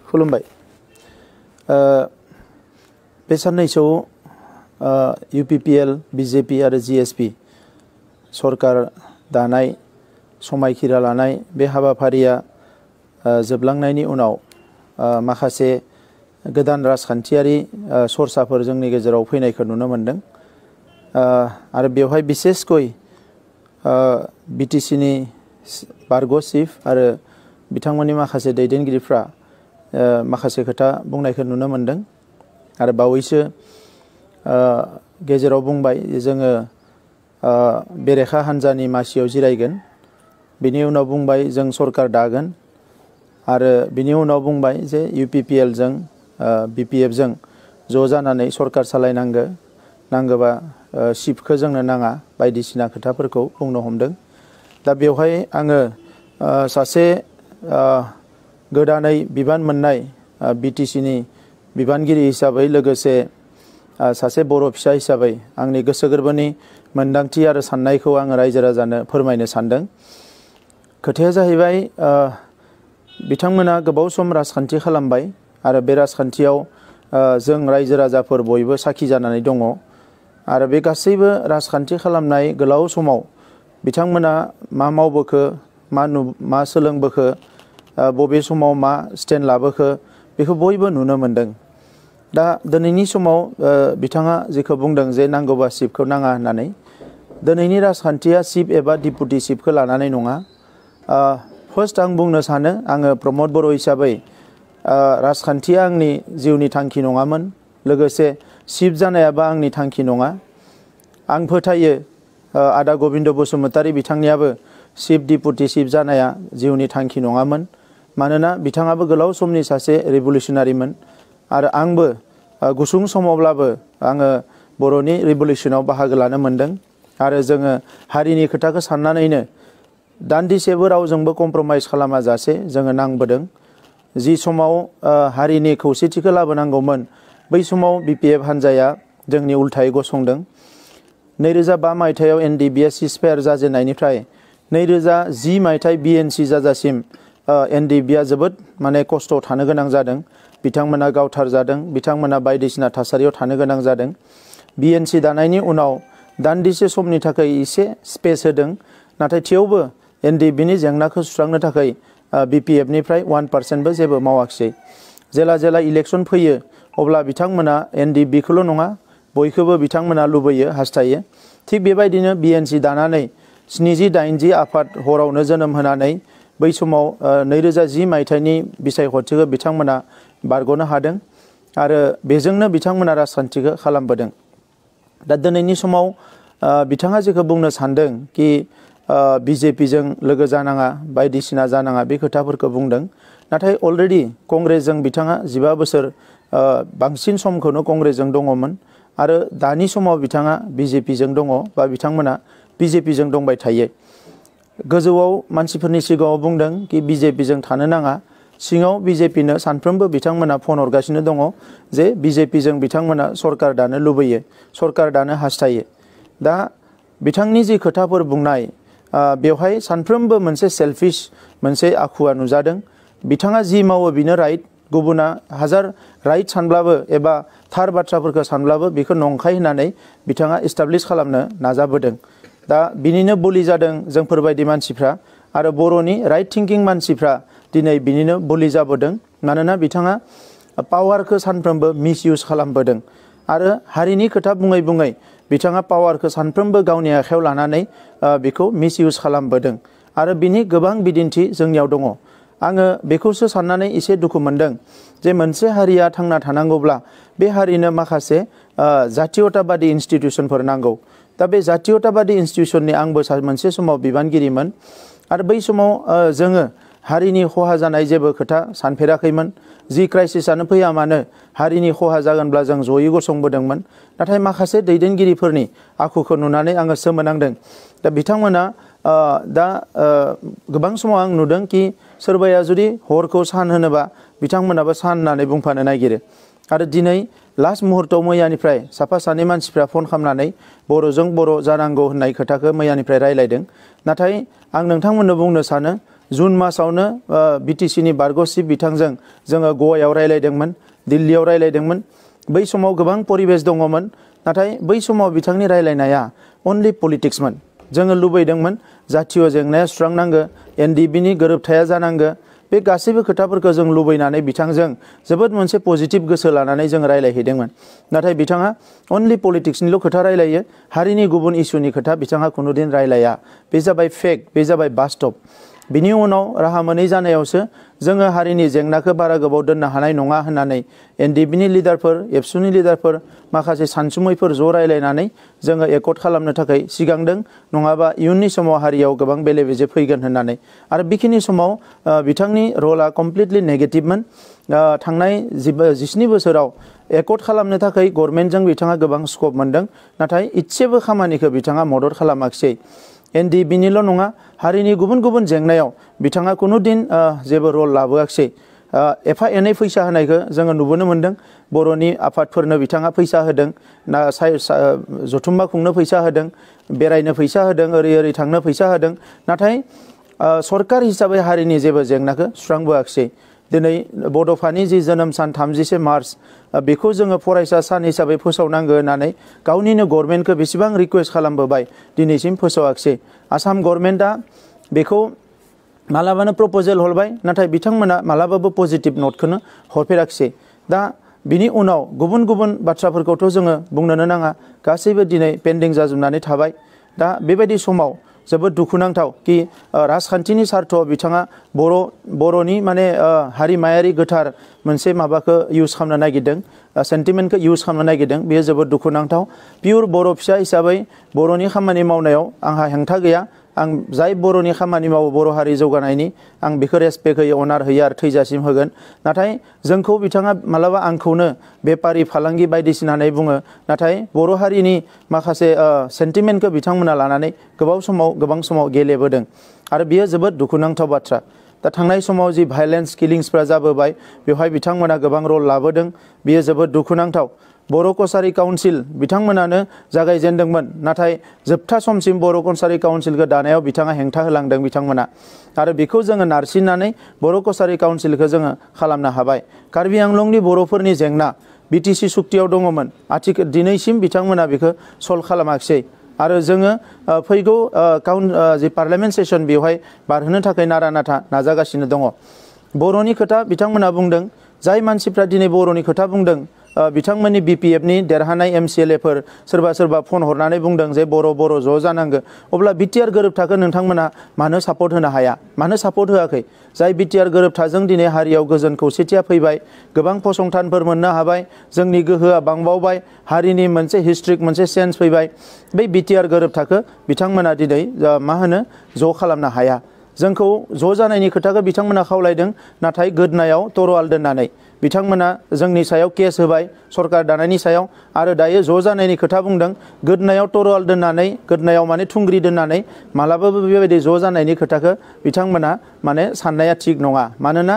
खुलुमबाय। बे साननैसोआव UPPL, BJP आरो GSP सरकार दानाय समायखिरा लानाय बे हाबाफारिया जोबलांनायनि उनाव माखासे गोदान राजखान्थियारि सरसाफोर जोंनि गेजेराव फैनायखौ नुनो मोनदों। आरो बेवहाय बिसेसकै BTC नि बारग' चिफ आरो बिथांमोननि माखासे दैदेनगिरिफ्रा माखासे खोथा बुंनायखौ नुनो मोनदों। आरो बावैसो गेजेराव बुंबाय जोङो बेरेखा हान्जानि मासियाव जिरायगोन, बिनि उनाव बुंबाय जों सरकार दागोन, आरो बिनि उनाव बुंबाय जे UPPL जों BPF जों ज' जानानै सरकार सालायनांगो, नांगोबा चिफखौ जोंनो नाङा बायदिसिना खोथाफोरखौ बुंनो हमदों। दा बेवहाय आङो सासे गोदानै बिबान मोननाय BTC नि बिबानगिरि हिसाबै लोगोसे सासे बर' फिसा हिसाबै आंनि गोसो गोरबोनि मोन्दांथि आरो साननायखौ आङो रायजो राजानो फोरमायनो सानदों। खोथाया जाहैबाय बिथांमोना गोबाव सम राजखान्थि खालामबाय आरो बे राजखान्थियाव जों रायजो राजाफोर बयबो साखि जानानै दङ। आरो बे गासैबो राजखान्थि खालामनाय गोलाव समाव बिथांमोना मा मावबोखो, मा सोलोंबोखो, बबे समाव मा स्टेन्ड लाबोखो बेखौ बयबो नुनो मोनदों। दा दिनैनि समाव बिथाङा जेखौ बुंदों जे नांगौबा चिफखौ नाङा होननानै, दिनैनि राजखान्थिया चिफ एबा डिपुटि चिफखौ लानानै नङा। फार्स्ट आं बुंनो सानो, आङो प्रमद बर' हिसाबै राजखान्थिया आंनि जिउनि थांखि नङामोन, लोगोसे चिफ जानायाबो आंनि थांखि नङा। आं फोथायो आदा गबिन्द बसुमतारी बिथांनियाबो चिफ डिपुटि चिफ जानाया जिउनि थांखि नङामोन, मानोना बिथाङाबो गोलाव समनि सासे रिभलिउसनारिमोन आरो आंबो गुसुं समावब्लाबो आङो बर'नि रिभलिउसनाव बाहागो लानो मोनदों। आरो जोङो हारिनि खोथाखौ साननानैनो दान्दिसेबो रावजोंबो कमप्रमाइज खालामाजासे जोङो नांबोदों। जि समाव हारिनि खौसेथिखौ लाबोनांगौमोन बै समाव BPF हान्जाया जोंनि उल्थायै गसंदों। 2005 मायथाइयाव NDB सिजफायार जाजेननायनिफ्राय 2010 मायथाइ BNC जाजासिम NDB जोबोद माने खस्थ' थानो गोनां जादों। बिथांमोना गावथार जादों, बिथांमोना बायदिसिना थासारियाव थानो गोनां जादों। BNC दानायनि उनाव दान्दिसे समनि थाखाय एसे स्पेस होदों, नाथाय थेवबो NDBनि जेंनाखौ सुस्रांनो थाखाय BPF निफ्राय 1% बो जेबो मावाखिसै। जेला इलेक्सन फैयो अब्ला बिथांमोना NDBखौल' नङा बयखौबो बिथांमोना लुबैयो, हास्थायो। थिग बेबायदिनो BNC दानानै 70-80 आफाद हरावनो जोनोम होनानै बै समाव 2010 मायथाइनि बिसायख'थिखौ बिथांमोना बारग'नो हादों आरो बेजोंनो बिथांमोना राजखान्थिखौ खालामबोदों। दा दिनैनि समाव बिथाङा जेखौ बुंनो सानदों कि BJP जों लोगो जानाङा, बायदिसिना जानाङा, बे खोथाफोरखौ बुंदों। नाथाय अलरेडि कंग्रेसजों बिथाङा 15 बोसोर बांसिन समखौनो कंग्रेसजों दङमोन आरो दानि समाव बिथाङा BJP जों दङ बा बिथांमोना BJP जों दंबाय थायो। गोजौआव मानसिफोरनि सिगाङाव बुंदों कि BJP जों थानो नाङा, सिङाव BJP नो सानफ्रोमबो बिथांमोना फन हरगासिनो दङ जे BJP जों बिथांमोना सरकार दानो लुबैयो, सरकार दानो हास्थायो। दा बिथांनि जि खोथाफोर बुंनाय बेवहाय सानफ्रोमबो मोनसे सेल्फिश मोनसे आखुवा नुजादों। बिथाङा जि मावो बिनो राइट, गुबुना हाजार राइट सानब्लाबो एबा थार बाथ्राफोरखौ सानब्लाबो बेखौ नंखाय होननानै बिथाङा एस्टाब्लिश खालामनो नाजाबोदों। दा बिनिनो बलि जादों जोंफोरबायदि मानसिफ्रा आरो बर'नि राइट थिंकिं मानसिफ्रा दिनै बिनिनो बलि जाबोदों। मानोना बिथाङा पावारखौ सानफ्रोमबो मिसइउज खालामबोदों आरो हारिनि खोथा बुङै बुङै बिथाङा पावारखौ सानफ्रोमबो गावनि आखायाव लानानै बेखौ मिसइउज खालामबोदों आरो बिनि गोबां बिदिन्थि जोंनियाव दङ। आङो बेखौसो साननानै एसे दुखु मोनदों जे मोनसे हारिया थांना थानांगौब्ला बे हारिनो माखासे जातीयताबादी इन्स्टिटिउसनफोर नांगौ। दा बे जातीयताबादी इन्स्टिटिउसननि आंबो मोनसे समाव बिबानगिरिमोन आरो बै समाव जोङो हारिनि खहा जानाय जेबो खोथा सानफेराखैमोन। जि क्राइसिसआनो फैया मानो हारिनि खहा जागोनब्ला जों जयै गसंबोदोंमोन। नाथाय माखासे दैदेनगिरिफोरनि आखुखौ नुनानै आङो सोमोनांदों। दा बिथांमोना दा गोबां समाव आं नुदों कि सोरबाया जुदि हरखौ सान होनोबा बिथांमोनाबो सान होननानै बुंफानो नागिरो। आरो दिनै लास्ट मुहूर्तआव मैयानिफ्राय साफा सानै मानसिफ्रा फन खालामनानै बर'जों बर' जानांगौ होननाय खोथाखौ मैयानिफ्राय रायलायदों। नाथाय आं नोंथांमोननो बुंनो सानो जुन मासावनो बिटिसिनि बारग' चिफ बिथांजों जोङो गवायाव रायलायदोंमोन, दिल्लीयाव रायलायदोंमोन। बै समाव गोबां परिबेस दङमोन, नाथाय बै समाव बिथांनि रायलायनाया अनलि पलिटिक्समोन। जोङो लुबैदोंमोन जातीय जेंनाया सुस्रांनांगो, एनडिबिनि गोरोबथाया जानांगो। बे गासैबो खोथाफोरखौ जों लुबैनानै बिथांजों जोबोद मोनसे पजिटिभ गोसो लानानै जों रायलायहैदोंमोन। नाथाय बिथाङा अनलि पलिटिक्सनिल' खोथा रायलायो, हारिनि गुबुन इस्युनि खोथा बिथाङा खुनुदिन रायलाया। बे जाबाय फेक्ट, बे जाबाय बास्तब। बिनि उनाव राहा मोनै जानायावसो जोङो हारिनि जेंनाखौ बारा गोबाव दोननो हानाय नङा होननानै एनडिबिनि लिडारफोर, एबसुनि लिडारफोर, माखासे सानसुमैफोर ज' रायलायनानै जोङो एकर्ड खालामनो थाखाय सिगांदों। नङाबा इयुननि समाव हारियाव गोबां बेले बेजे फैगोन होननानै। आरो बेखिनि समाव बिथांनि रला कमप्लिटलि नेगेटिभमोन। थांनाय 17 बोसोराव एकर्ड खालामनो थाखाय गभर्नमेन्टजों बिथाङा गोबां स्कप मोनदों, नाथाय इसेबो खामानिखौ बिथाङा मदद खालामाखिसै। एनडिबिनिल' नङा, हारिनि गुबुन गुबुन जेंनायाव बिथाङा खुनुदिन जेबो रल लाबोआखिसै। एफा एनै फैसा होनायखौ जोङो नुबोनो मोन्दों। बर'नि आफादफोरनो बिथाङा फैसा होदों, जथुम्मा खुंनो फैसा होदों, बेरायनो फैसा होदों, ओरै ओरै थांनो फैसा होदों। नाथाय सरकार हिसाबै हारिनि जेबो जेंनाखौ सुस्रांबोआखिसै। दिनै बड'फानि जि जोनोम सान 30 मार्च बेखौ जोङो फरायसा सान हिसाबै फोसावनांगौ होननानै गावनिनो गभर्नमेन्टखौ बेसेबां रिकुवेस्ट खालामबोबाय, दिनैसिम फोसावाखिसै। आसाम गभर्नमेन्टआ बेखौ मालाबानो प्रप'जेल हरबाय, नाथाय बिथांमोना मालाबाबो पजिटिभ नटखौनो हरफेराखिसै। दा बिनि उनाव गुबुन गुबुन बाथ्राफोरखौथ' जोङो बुंनोनो नाङा, गासैबो दिनै पेन्डिं जाजोबनानै थाबाय। दा बेबायदि समाव जोबोद दुखुनांथाव कि राजखान्थिनि सार्थआव बिथाङा बर'नि माने हारिमायारि गोथार मोनसे माबाखौ इउज खालामनो नागिरदों, सेन्टिमेन्टखौ इउज खालामनो नागिरदों। बेयो जोबोद दुखुनांथाव। पियर बर' फिसा हिसाबै बर'नि खामानि मावनायाव आंहा हेंथा गैया। आं जाय बर'नि खामानि मावो बर' हारि जौगानायनि, आं बेखौ रेसपेक्ट होयो, अनार होयो आरो थैजासिम होगोन। नाथाय जोंखौ बिथाङा मालाबा आंखौनो बेपारि फालांगि बायदिसिना होननानै बुङो, नाथाय बर' हारिनि माखासे सेन्टिमेन्टखौ बिथांमोना लानानै गोबां समाव गेलेबोदों आरो बियो जोबोद दुखुनांथाव बाथ्रा। दा थांनाय समाव जि भायलेन्स किलिंसफ्रा जाबोबाय, बेवहाय बिथांमोना गोबां रल लाबोदों। बियो जोबोद दुखुनांथाव। बर' कसारि काउन्सिल बिथांमोनानो जागायजेनदोंमोन, नाथाय जोबथा समसिम बर' कसारि काउन्सिलखौ दानायाव बिथाङा हेंथा होलांदों बिथांमोना। आरो बेखौ जोङो नारसिननानै बर' कसारि काउन्सिलखौ जोङो खालामनो हाबाय। कार्बि आंलंनि बर'फोरनि जेंना बिटिसि सुक्तियाव दङमोन, दिनैसिम बिथांमोना बेखौ सल्भ खालामाखिसै। आरो जोङो फैगौ जि पार्लियामेन्ट सेसन बेवहाय बारहोनो थाखाय नारा नाथा नाजागासिनो दङ। बर'नि खोथा बिथांमोना बुंदों, जाय मानसिफ्रा दिनै बर'नि खोथा बुंदों, बिथांमोननि बिपिएफनि देरहानाय एमसिएलएफोर सोरबा फन हरनानै बुंदों जे बर' ज' जानांगौ। अब्ला बिटिआर गोरोबथाखौ नोंथांमोना मानो सापर्ट होनो हाया, मानो सापर्ट होआखै? जाय बिटिआर गोरोबथाजों दिनै हारियाव गोजोन खौसेथिया फैबाय, गोबां फसंथानफोर मोननो हाबाय, जोंनि गोहोआ बांबावबाय, हारिनि मोनसे हिस्ट्रिक मोनसे सेन्स फैबाय। बै बिटिआर गोरोबथाखौ बिथांमोना दिनै ज' खालामनो हाया। जोंखौ ज' जानायनि खोथाखौ बिथांमोना खावलायदों, नाथाय गोदनायाव तरवाल दोननानै बिथांमोना जोंनि सायाव केस होबाय, सरकार दानायनि सायाव। आरो दायो ज' जानायनि खोथा बुंदों, गोदनायाव तरवाल दोननानै, गोदनायाव माने थुंग्रि दोननानै मालाबाबो बेबायदि ज' जानायनि खोथाखौ बिथांमोना माने साननाया थिग नङा। मानोना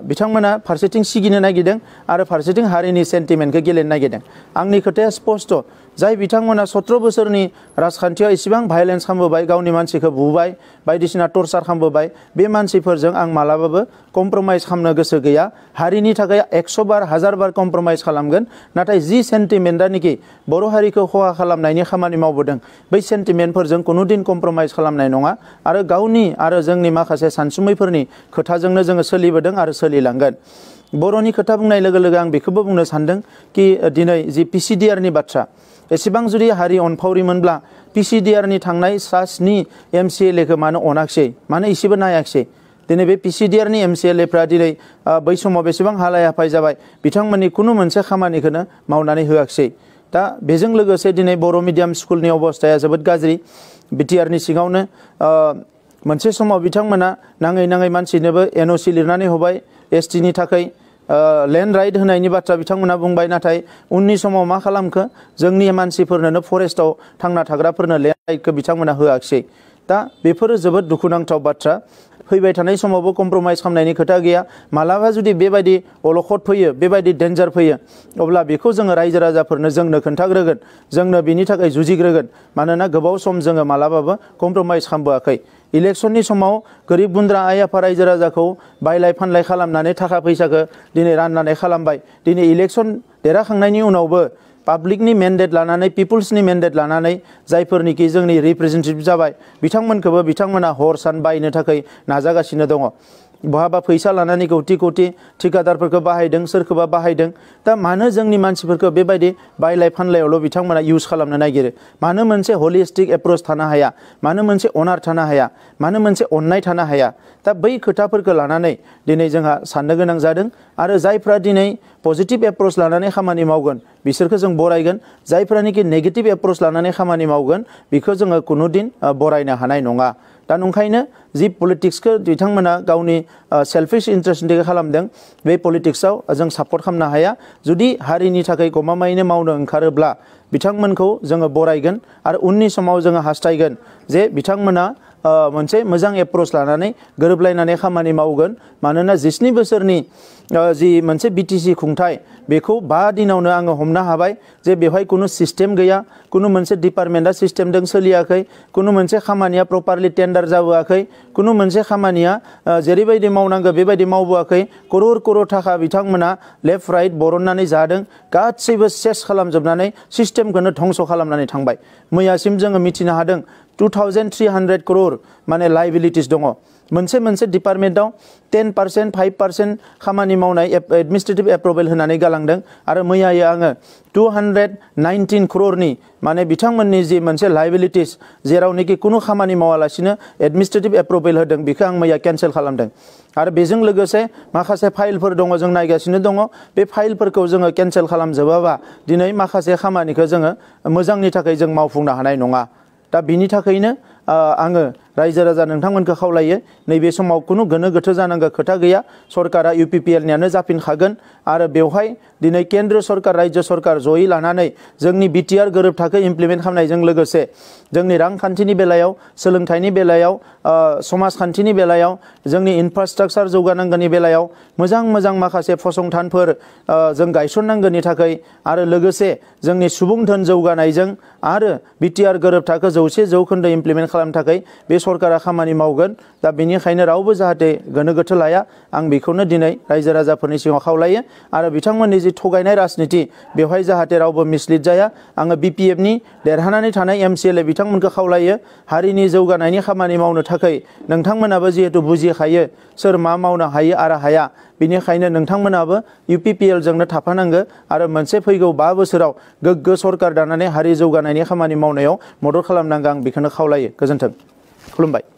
बिथांमोना फारसेथिं सिगिनो नागिरदों आरो फारसेथिं हारिनि सेन्टिमेन्टखौ गेलेनो नागिरदों। आंनि खोथाया स्पस्ट, जाय बिथांमोना 17 बोसोरनि राजखान्थियाव इसेबां भायलेन्स खालामबोबाय, गावनि मानसिखौ बुबाय, बायदिसिना टर्चार खालामबोबाय, बे मानसिफोरजों आं मालाबाबो कमप्रमाइज खालामनो गोसो गैया। हारिनि थाखाय 100 बार 1000 बार कमप्रमाइज खालामगोन, नाथाय जि सेन्टिमेन्टआनोखि बर' हारिखौ खहा खालामनायनि खामानि मावबोदों, बै सेन्टिमेन्टफोरजों कुनुदिन कमप्रमाइज खालामनाय नङा। आरो गावनि आरो जोंनि माखासे सानसुमैफोरनि खोथाजोंनो जोङो सोलिबोदों आरो सोलिलांगोन। बर'नि खोथा बुंनाय लोगो लोगो आं बेखौबो बुंनो सानदों कि दिनै जि पिसिडिआरनि बाथ्रा, एसेबां जुदि हारि अनफावरिमोनब्ला पिसिडिआरनि थांनाय 7 एमसिएलएखौ मानो अनाखिसै, मानो इसेबो नायाखिसै? दिनै बे पिसिडिआरनि एमसिएलएफ्रा दिनै बै समाव बेसेबां हालाय हाफाय जाबाय, बिथांमोननि खुनु मोनसे खामानिखौनो मावनानै होआखिसै। दा बेजों लोगोसे दिनै बर' मिडियाम स्कुलनि अबस्थाया जोबोद गाज्रि। बिटिआरनि सिङावनो मोनसे समाव बिथांमोना नाङै मानसिनोबो एनअसि लिरनानै होबाय, एसटिनि थाखाय लेन्ड राइट होनायनि बाथ्रा बिथांमोना बुंबाय, नाथाय उननि समाव मा खालामखो, जोंनि मानसिफोरनो फरेस्टआव थांना थाग्राफोरनो लेन्ड राइटखौ बिथांमोना होआखिसै। दा बेफोरो जोबोद दुखुनांथाव बाथ्रा। फैबाय थानाय समावबो कमप्रमाइज खालामनायनि खोथा गैया मालाबा जुदि बेबायदि अलखद फैयो बेबायदि डेन्जार फैयो अब्ला बेखौ जोङो रायजो राजाफोरनो जोंनो खोन्थाग्रोगोन जोंनो बिनि थाखाय जुजिग्रोगोन मानोना गोबाव सम जोङो मालाबाबो कमप्रमाइज खालामबोआखै इलेक्शननि समाव गोरिब गुन्द्रा आइ आफा रायजो राजाखौ बायलाय फानलाय खालामनानै थाखा फैसाखौ दिनै राननानै खालामबाय दिनै इलेक्शन देरहाखांनायनि उनावबो पाब्लिकनि मेन्डेट लानानै पिपुल्सनि मेन्डेट लानानै जायफोरनिखि जोंनि रिप्रेजेन्टेटिभ जाबाय बिथांमोना हर सान बायनो थाखाय नाजागासिनो दङ बहाबा फैसा लानानै कौटि कौटि ठिकादारफोरखौ बाहायदों सोरखौबा बाहायदों दा मानो जोंनि मानसिफोरखौ बेबायदि बायलाय फानलायावल' बिथांमोना इउज खालामनो नागिरो मानो मोनसे हलिस्टिक एप्रोच थानो हाया मानो मोनसे अनार थानो हाया मानो मोनसे अननाय थानो हाया दा बै खोथाफोरखौ लानानै दिनै जोंहा साननो गोनां जादों आरो जायफ्रा दिनै पजिटिभ एप्रोच लानानै खामानि मावगोन बिसोरखौ जों बरायगोन जायफ्रानिकि नेगेटिभ एप्रोच लानानै खामानि मावगोन बेखौ जोङो कुनु दिन बरायनो हानाय नङा दा नंखायनो जि पलिटिक्सखौ बिथांमोना गावनि सेल्फिश इन्ट्रेस्टनि थाखाय खालामदों बे पलिटिक्सआव जों सापर्ट खालामनो हाया जुदि हारिनि थाखाय गमामायैनो मावनो ओंखारोब्ला बिथांमोनखौ जोङो बरायगोन आरो उननि समाव जोङो हास्थायगोन जे बिथांमोना मोनसे मोजां एप्रोच लानानै गोरोबलायनानै खामानि मावगोन मानोना 19 बोसोरनि जि मोनसे बिटिसि खुंथाय बेखौ 5 दिनावनो आङो हमनो हाबाय जे बेवहाय कुनु सिस्टेम गैया कुनु मोनसे डिपार्टमेन्टआ सिस्टेमजों सोलियाखै कुनु मोनसे खामानिया प्रपारलि टेन्डार जाबोआखै कुनु मोनसे खामानिया जेरैबायदि मावनांगौ बेबायदि मावबोआखै करोड़ करोड़ थाखा बिथांमोना लेफ्ट राइट बरननानै जादों गासैबो सेस खालामजोबनानै सिस्टेमखौनो धंस खालामनानै थांबाय मैयासिम जोङो मिथिनो हादों 2300 करोड़ माने लाइबिलिटिस दङ मोनसे डिपार्टमेन्टआव 10% 5% खामानि मावनाय एडमिनिस्ट्रेटिभ एप्रुभेल होनानै गालांदों आरो मैयायै आङो 219 करोड़नि माने बिथांमोननि जि मोनसे लाइबिलिटिस जेरावनोखि कुनु खामानि मावालासिनो एडमिनिस्ट्रेटिभ एप्रुभेल होदों बेखौ आं मैया केन्सेल खालामदों आरो बेजों लोगोसे माखासे फाइलफोर दङ जों नायगासिनो दङ बे फाइलफोरखौ जोङो केन्सेल खालामजोबाबा दिनै माखासे खामानिखौ जोङो मोजांनि थाखाय जों मावफुंनो हानाय नङा दा बिनि थाखायनो आङो रायजो राजा नोंथांमोनखौ खावलायो नैबे समाव कुनु गोनो गोथो जानांगौ खोथा गैया सरकारा UPPLनियानो जाफिनखागोन आरो बेवहाय दिनै केन्द्र सरकार राज्य सरकार जयै लानानै जोंनि BTR गोरोबथाखौ इमप्लिमेन्ट खालामनायजों लोगोसे जोंनि रांखान्थिनि बेलायाव सोलोंथाइनि बेलायाव समाजखान्थिनि बेलायाव जोंनि इनफ्रास्ट्राक्चार जौगानांगौनि बेलायाव मोजां माखासे फसंथानफोर जों गायसननांगौनि थाखाय आरो लोगोसे जोंनि सुबुं धोन जौगानायजों आरो BTR गोरोबथाखौ 100% इमप्लिमेन्ट खालामनो थाखाय बे सरकारा खामानि मावगोन दा बेनिखायनो रावबो जाहाथे गोनो गोथो लाया आं बेखौनो दिनै रायजो राजाफोरनि सिगाङाव खावलायो आरो बिथांमोननि जि थगायनाय राजनिति बेवहाय जाहाथे रावबो मिसलिड जाया आङो BPFनि देरहानानै थानाय MCLA बिथांमोनखौ खावलायो हारिनि जौगानायनि खामानि मावनो थाखाय नोंथांमोनाबो जिहेतु बुजिखायो सोर मा मावनो हायो आरो हाया बेनिखायनो नोंथांमोनाबो UPPL जोंनो थाफानांगौ आरो मोनसे फैगौ 5 बोसोराव गोग्गो सरकार दानानै हारि जौगानायनि खामानि मावनायाव मदद खालामनांगौ आं बेखौनो खावलायो गोजोन्थों खुलुमबाय।